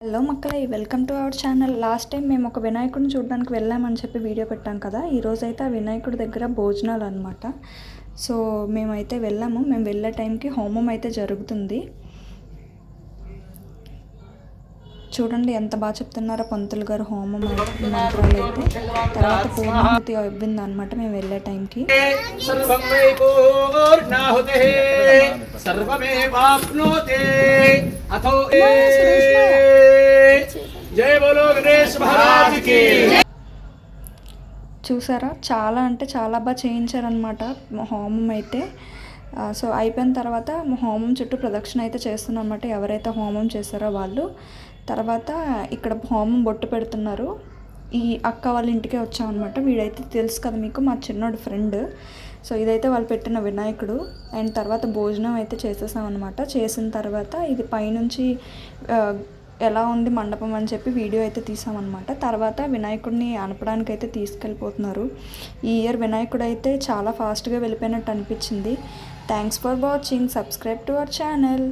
Hello మక్కలే, welcome to our channel. Last time మేము ఒక వినాయకుడిని చూడడానికి వెళ్ళామని చెప్పి వీడియో పెట్టాం కదా. ఈరోజైతే ఆ వినాయకుడి దగ్గర భోజనాలు అనమాట. సో మేమైతే వెళ్ళాము. మేము వెళ్ళే టైంకి హోమం అయితే జరుగుతుంది. చూడండి ఎంత బాగా చెప్తున్నారో పంతులు గారు హోమం మంత్రాలు అయితే. తర్వాత పూర్ణాహుతి అవ్వింది అనమాట మేము వెళ్ళే టైంకి. చూసారా, చాలా అంటే చాలా బాగా చేయించారనమాట హోమం అయితే. సో అయిపోయిన తర్వాత హోమం చుట్టూ ప్రదక్షిణ అయితే చేస్తున్నాం అన్నమాట. ఎవరైతే హోమం చేస్తారో వాళ్ళు. తర్వాత ఇక్కడ హోమం బొట్టు పెడుతున్నారు. ఈ అక్క వాళ్ళ ఇంటికే వచ్చామన్నమాట. వీడైతే తెలుసు కదా మీకు, మా చిన్నోడు ఫ్రెండ్. సో ఇదైతే వాళ్ళు పెట్టిన వినాయకుడు. అండ్ తర్వాత భోజనం అయితే చేసేసాం అనమాట. చేసిన తర్వాత ఇది పైనుంచి ఎలా ఉంది మండపం అని చెప్పి వీడియో అయితే తీసామన్నమాట. తర్వాత వినాయకుడిని అనపడానికి అయితే తీసుకెళ్ళిపోతున్నారు. ఈ ఇయర్ వినాయకుడు అయితే చాలా ఫాస్ట్గా వెళ్ళిపోయినట్టు అనిపించింది. Thanks for watching. Subscribe to our channel.